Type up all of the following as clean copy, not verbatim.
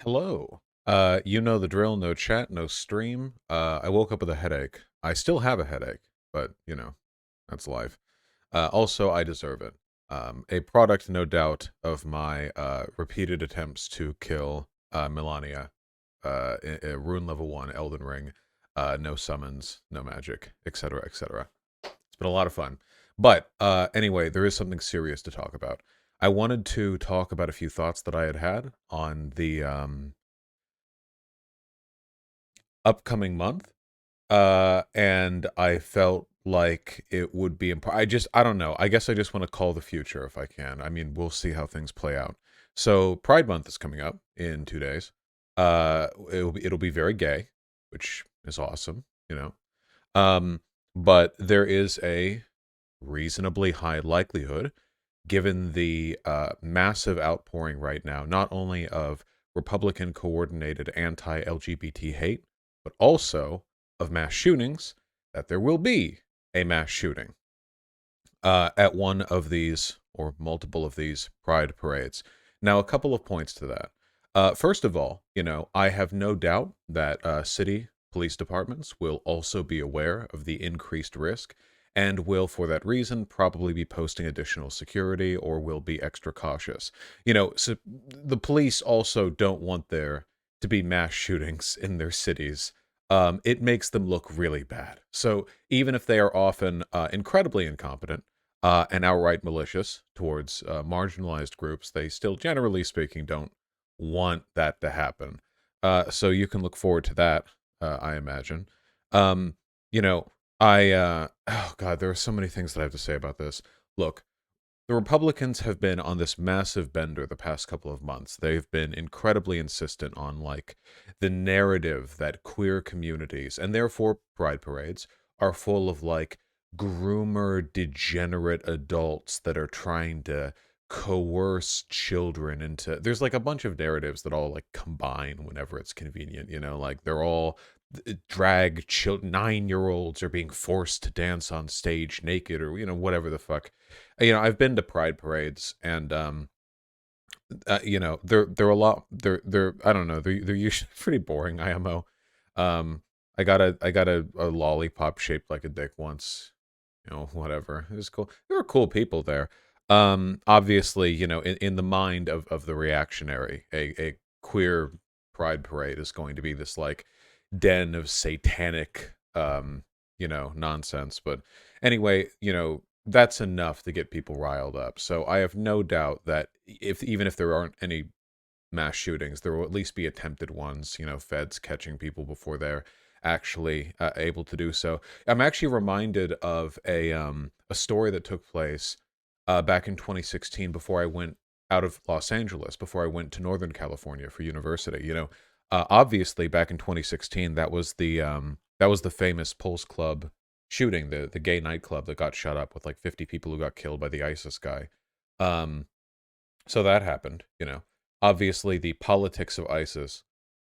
Hello. You know the drill, no chat, no stream. I woke up with a headache. I still have a headache, but that's life. Also, I deserve it. A product, no doubt, of my repeated attempts to kill Melania. Rune level 1, Elden Ring, no summons, no magic, etc., etc. It's been a lot of fun. But anyway, there is something serious to talk about. I wanted to talk about a few thoughts that I had on the upcoming month, and I felt like it would be important. I don't know. I guess I just want to call the future if I can. I mean, we'll see how things play out. So Pride Month is coming up in 2 days. It'll be very gay, which is awesome, you know. Um, but there is a reasonably high likelihood, given the massive outpouring right now, not only of Republican coordinated anti LGBT hate, but also of mass shootings, that there will be a mass shooting at one of these or multiple of these pride parades. Now, a couple of points to that. First of all, I have no doubt that city police departments will also be aware of the increased risk and will, for that reason, probably be posting additional security or will be extra cautious. So the police also don't want there to be mass shootings in their cities. It makes them look really bad. So even if they are often incredibly incompetent, and outright malicious towards marginalized groups, they still, generally speaking, don't want that to happen. So you can look forward to that, I imagine. Um, you know, oh God, there are so many things that I have to say about this. Look, the Republicans have been on this massive bender the past couple of months. They've been incredibly insistent on, like, the narrative that queer communities, and therefore pride parades, are full of, like, groomer, degenerate adults that are trying to coerce children into. There's, like, a bunch of narratives that all, like, combine whenever it's convenient, like, they're all drag 9-year-olds are being forced to dance on stage naked, or whatever the fuck. I've been to pride parades, and they're a lot. They're I don't know. They're usually pretty boring. IMO. I got a lollipop shaped like a dick once. Whatever. It was cool. There were cool people there. Obviously, in the mind of the reactionary, a queer pride parade is going to be this, like, den of satanic nonsense. But anyway, that's enough to get people riled up. So I have no doubt that even if there aren't any mass shootings, there will at least be attempted ones, feds catching people before they're actually able to do so. I'm actually reminded of a story that took place back in 2016, before I went out of Los Angeles, before I went to Northern California for university. Obviously back in 2016, that was the famous Pulse Club shooting, the gay nightclub that got shut up with like 50 people who got killed by the ISIS guy. Um, so that happened. Obviously, the politics of ISIS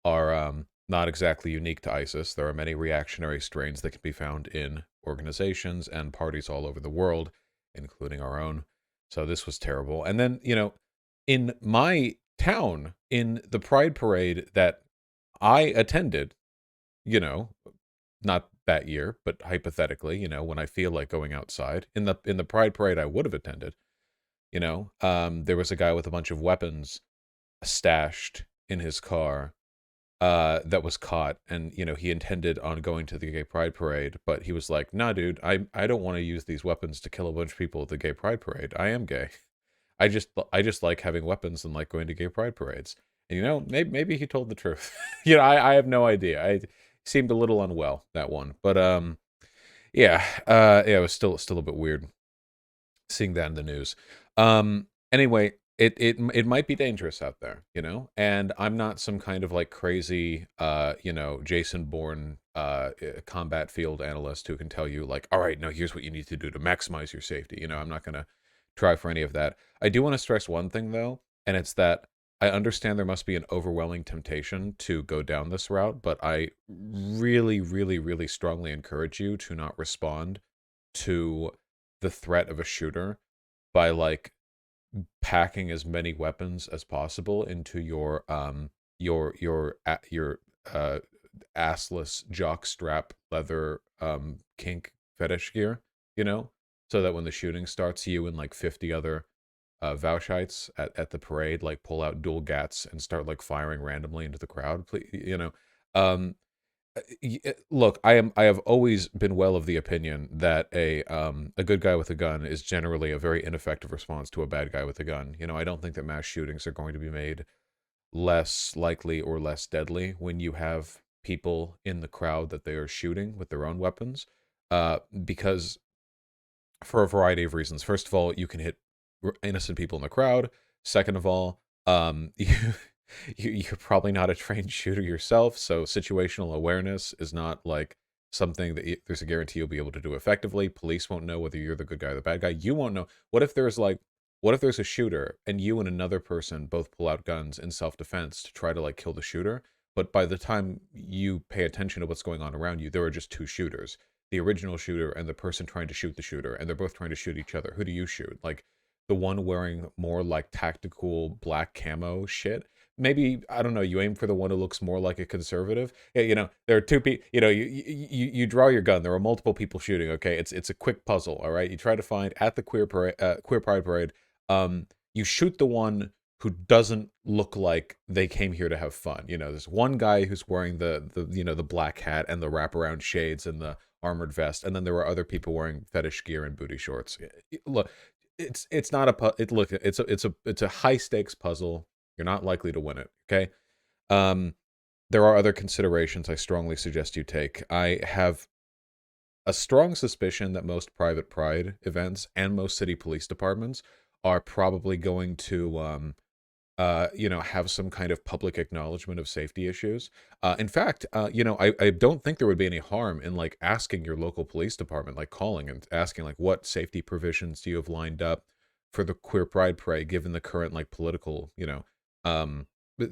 are not exactly unique to ISIS. There are many reactionary strains that can be found in organizations and parties all over the world, including our own. So this was terrible. And then, in my town, in the Pride Parade that I attended, you know, not that year, but hypothetically, when I feel like going outside, in the Pride Parade I would have attended, there was a guy with a bunch of weapons stashed in his car that was caught, and he intended on going to the gay pride parade, but he was like, nah dude, I don't want to use these weapons to kill a bunch of people at the gay pride parade. I am gay. I just like having weapons and like going to gay pride parades. And maybe he told the truth. I have no idea. I seemed a little unwell, that one. But yeah, it was still a bit weird seeing that in the news. Anyway, it might be dangerous out there, and I'm not some kind of like crazy, Jason Bourne, combat field analyst who can tell you like, all right, no, here's what you need to do to maximize your safety. I'm not gonna try for any of that. I do want to stress one thing though, and it's that I understand there must be an overwhelming temptation to go down this route, but I really, really, really strongly encourage you to not respond to the threat of a shooter by like packing as many weapons as possible into your uh assless jockstrap leather kink fetish gear, you know, so that when the shooting starts, you and like 50 other Vaushites at the parade like pull out dual gats and start like firing randomly into the crowd. Please, you know, um, look, I have always been well of the opinion that a good guy with a gun is generally a very ineffective response to a bad guy with a gun. You know, I don't think that mass shootings are going to be made less likely or less deadly when you have people in the crowd that they are shooting with their own weapons. Because for a variety of reasons. First of all, you can hit innocent people in the crowd. Second of all, you're probably not a trained shooter yourself, so situational awareness is not like something that there's a guarantee you'll be able to do effectively. Police won't know whether you're the good guy or the bad guy. You won't know. What if there's a shooter and you and another person both pull out guns in self-defense to try to like kill the shooter? But by the time you pay attention to what's going on around you, there are just two shooters, the original shooter and the person trying to shoot the shooter, and they're both trying to shoot each other. Who do you shoot? Like the one wearing more like tactical black camo shit. Maybe I don't know. You aim for the one who looks more like a conservative. Yeah, you know there are two people. You know you draw your gun. There are multiple people shooting. Okay, it's a quick puzzle. All right, you try to find at the queer pride parade. You shoot the one who doesn't look like they came here to have fun. You know, there's one guy who's wearing the you know the black hat and the wraparound shades and the armored vest, and then there were other people wearing fetish gear and booty shorts. Look, it's not it's a high stakes puzzle. You're not likely to win it. Okay. Um, there are other considerations I strongly suggest you take. I have a strong suspicion that most private pride events and most city police departments are probably going to you know, have some kind of public acknowledgement of safety issues. In fact, you know, I don't think there would be any harm in like asking your local police department, like calling and asking like what safety provisions do you have lined up for the queer pride parade, given the current like political, you know,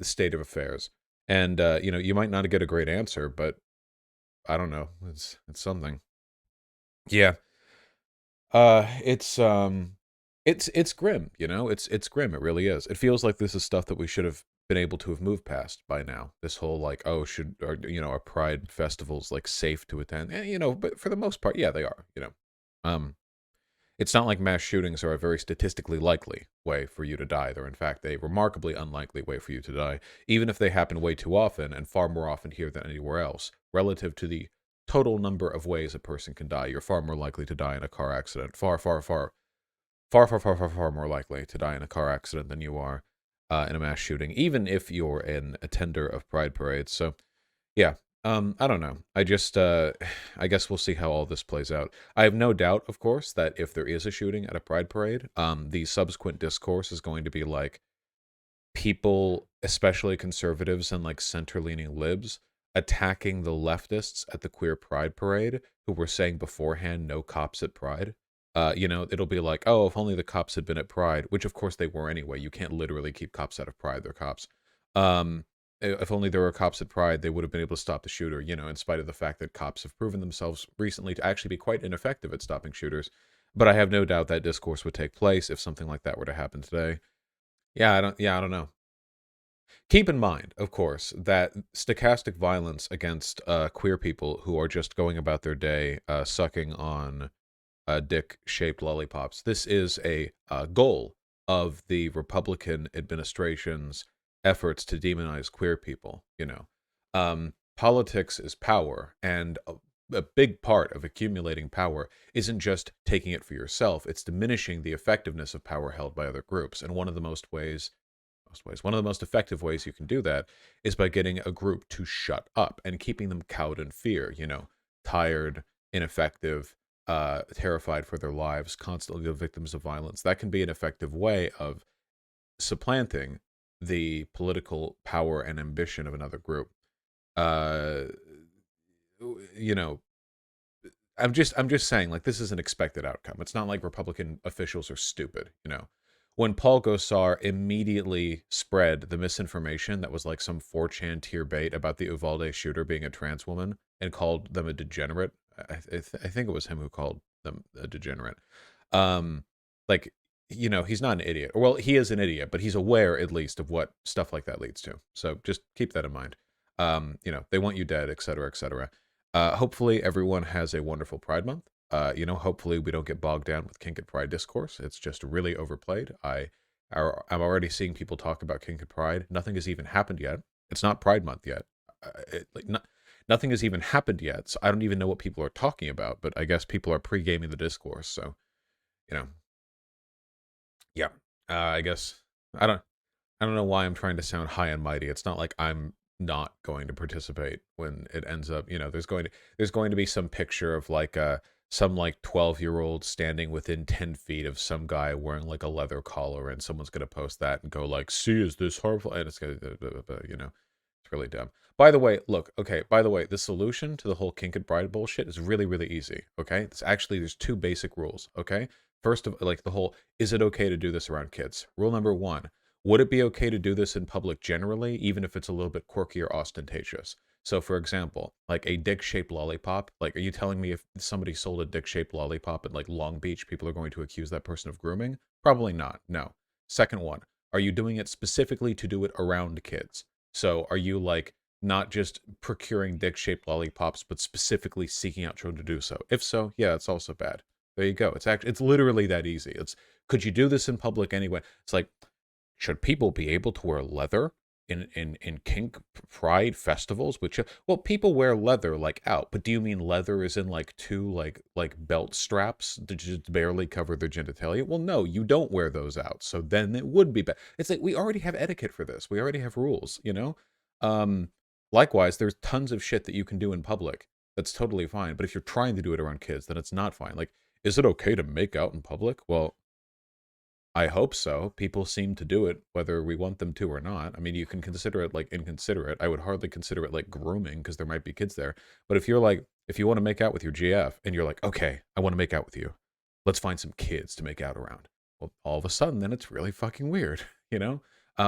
state of affairs. And you know, you might not get a great answer, but I don't know. It's something. Yeah. It's grim, you know? It's grim, it really is. It feels like this is stuff that we should have been able to have moved past by now. This whole like, oh, should or you know, are pride festivals like safe to attend? And you know, but for the most part, yeah, they are, you know. Um it's not like mass shootings are a very statistically likely way for you to die. They're in fact a remarkably unlikely way for you to die, even if they happen way too often and far more often here than anywhere else, relative to the total number of ways a person can die. You're far more likely to die in a car accident. Far more likely to die in a car accident than you are in a mass shooting, even if you're an attender of pride parades. So, yeah, I don't know. I just, I guess we'll see how all this plays out. I have no doubt, of course, that if there is a shooting at a pride parade, the subsequent discourse is going to be like people, especially conservatives and like center-leaning libs, attacking the leftists at the queer pride parade who were saying beforehand no cops at pride. You know, it'll be like, oh, if only the cops had been at pride, which of course they were anyway. You can't literally keep cops out of pride. They're cops. If only there were cops at pride, they would have been able to stop the shooter, you know, in spite of the fact that cops have proven themselves recently to actually be quite ineffective at stopping shooters. But I have no doubt that discourse would take place if something like that were to happen today. Yeah, I don't know. Keep in mind, of course, that stochastic violence against queer people who are just going about their day sucking on dick-shaped lollipops. This is a goal of the Republican administration's efforts to demonize queer people. You know, politics is power, and a big part of accumulating power isn't just taking it for yourself; it's diminishing the effectiveness of power held by other groups. And one of the one of the most effective ways you can do that is by getting a group to shut up and keeping them cowed in fear, you know, tired, ineffective, terrified for their lives, constantly the victims of violence. That can be an effective way of supplanting the political power and ambition of another group. Uh, you know, I'm just saying, like, this is an expected outcome. It's not like Republican officials are stupid, you know. When Paul Gosar immediately spread the misinformation that was like some 4chan tier bait about the Uvalde shooter being a trans woman and called them a degenerate, I think it was him who called them a degenerate. Um, like, he's not an idiot. Well, he is an idiot, but he's aware at least of what stuff like that leads to. So just keep that in mind. They want you dead, et cetera, et cetera. Hopefully everyone has a wonderful Pride Month. Hopefully we don't get bogged down with kink and pride discourse. It's just really overplayed. I'm already seeing people talk about kink and pride. Nothing has even happened yet. It's not Pride Month yet. Nothing has even happened yet. So I don't even know what people are talking about. But I guess people are pre-gaming the discourse. So you know, yeah. I guess I don't. I don't know why I'm trying to sound high and mighty. It's not like I'm not going to participate when it ends up, there's going to be some picture of like some like 12-year-old standing within 10 feet of some guy wearing like a leather collar, and someone's going to post that and go like, "See, is this horrible?" And it's going to, it's really dumb. By the way, look, okay, by the way, the solution to the whole kink and bride bullshit is really, really easy, okay? There's two basic rules, okay? First of, like, the whole, is it okay to do this around kids? Rule number one, would it be okay to do this in public generally, even if it's a little bit quirky or ostentatious? So, for example, like a dick-shaped lollipop, like, are you telling me if somebody sold a dick-shaped lollipop in, like, Long Beach, people are going to accuse that person of grooming? Probably not, no. Second one, are you doing it specifically to do it around kids? So, are you, like, not just procuring dick-shaped lollipops, but specifically seeking out children to do so? If so, yeah, it's also bad. There you go. It's literally that easy. Could you do this in public anyway? It's like, should people be able to wear leather in kink pride festivals? Well, people wear leather like out, but do you mean leather is in like two like belt straps that just barely cover their genitalia? Well, no, you don't wear those out. So then it would be bad. It's like we already have etiquette for this. We already have rules. Um, Likewise, there's tons of shit that you can do in public that's totally fine. But if you're trying to do it around kids, then it's not fine. Like, is it okay to make out in public? Well, I hope so. People seem to do it, whether we want them to or not. I mean, you can consider it like inconsiderate. I would hardly consider it like grooming because there might be kids there. But if if you want to make out with your GF and you're like, okay, I want to make out with you, let's find some kids to make out around. Well, all of a sudden, then it's really fucking weird, you know?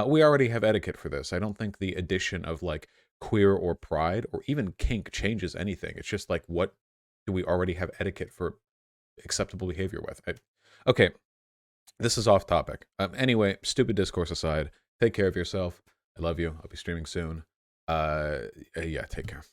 We already have etiquette for this. I don't think the addition of like queer or pride or even kink changes anything. It's just like, what do we already have etiquette for acceptable behavior with? Okay, this is off topic. Anyway, stupid discourse aside, take care of yourself. I love you. I'll be streaming soon. Yeah, take care.